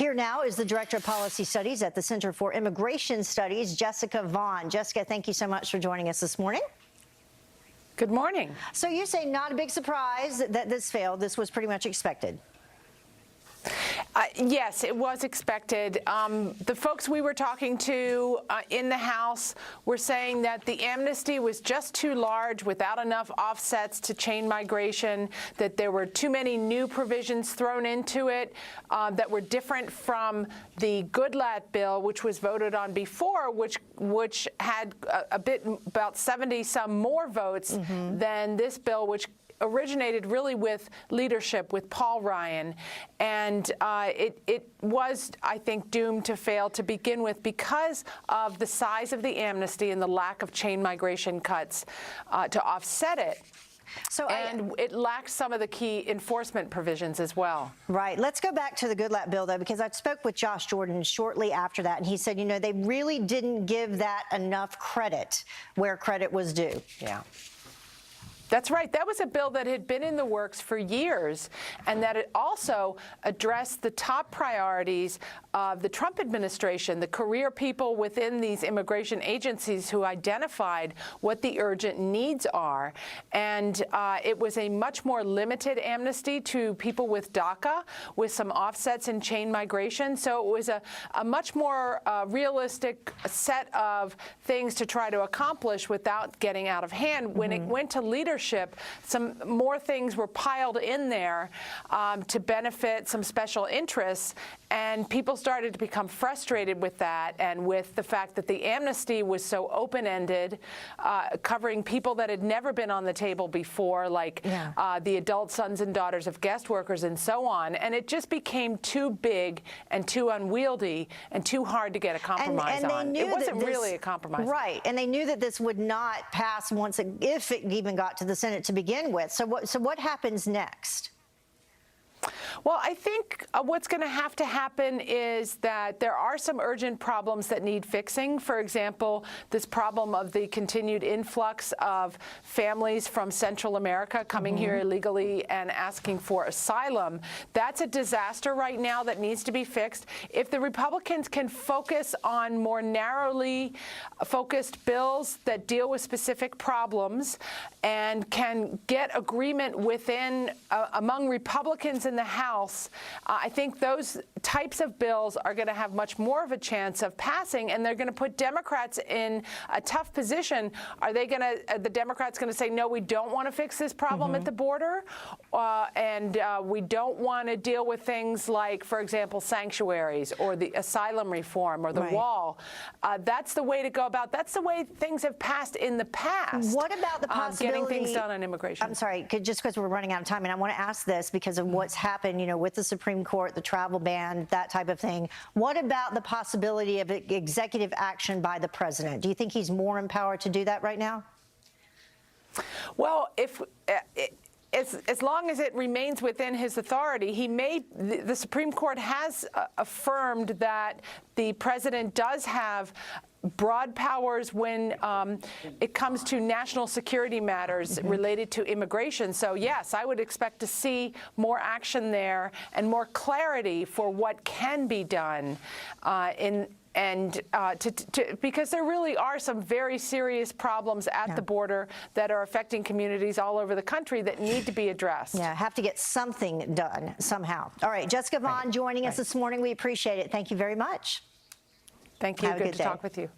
Here now is the Director of Policy Studies at the Center for Immigration Studies, Jessica Vaughan. Jessica, thank you so much for joining us this morning. Good morning. So you say not a big surprise that this failed. This was pretty much expected. Yes, it was expected. The folks we were talking to in the House were saying that the amnesty was just too large without enough offsets to chain migration, that there were too many new provisions thrown into it that were different from the Goodlatte bill, which was voted on before, which had about 70-some more votes than this bill, which originated really with leadership, with Paul Ryan, and it was, I think, doomed to fail to begin with because of the size of the amnesty and the lack of chain migration cuts to offset it. And it lacked some of the key enforcement provisions as well. Right. Let's go back to the Goodlatte bill, though, because I spoke with Josh Jordan shortly after that, and he said, you know, they really didn't give that enough credit where credit was due. Yeah. That's right. That was a bill that had been in the works for years, and that it also addressed the top priorities of the Trump administration, the career people within these immigration agencies who identified what the urgent needs are. And it was a much more limited amnesty to people with DACA, with some offsets in chain migration. So it was a much more realistic set of things to try to accomplish without getting out of hand. When it went to leadership, some more things were piled in there to benefit some special interests, and people started to become frustrated with that and with the fact that the amnesty was so open-ended, covering people that had never been on the table before, like the adult sons and daughters of guest workers and so on. And it just became too big and too unwieldy and too hard to get a compromise on. It wasn't really a compromise. Right. And they knew that this would not pass if it even got to the Senate to begin with. So what happens next? Well, I think what's going to happen is that there are some urgent problems that need fixing. For example, this problem of the continued influx of families from Central America coming here illegally and asking for asylum. That's a disaster right now that needs to be fixed. If the Republicans can focus on more narrowly focused bills that deal with specific problems and can get agreement within among Republicans in the House, I think those types of bills are going to have much more of a chance of passing, and they're going to put Democrats in a tough position. Are they going to, the Democrats going to say, no, we don't want to fix this problem at the border, and we don't want to deal with things like, for example, sanctuaries or the asylum reform or the wall? That's the way to go about. That's the way things have passed in the past. What about the possibility getting things done on immigration? I'm sorry, just because we're running out of time, and I want to ask this because of what's happened, you know, with the Supreme Court, the travel ban, that type of thing. What about the possibility of executive action by the president? Do you think he's more empowered to do that right now? Well, as long as it remains within his authority, the Supreme Court has affirmed that the president does have broad powers when it comes to national security matters related to immigration. So yes, I would expect to see more action there and more clarity for what can be done because there really are some very serious problems at the border that are affecting communities all over the country that need to be addressed. Yeah, have to get something done somehow. All right, Jessica Vaughan joining us this morning. We appreciate it. Thank you very much. Thank you. Good to talk with you.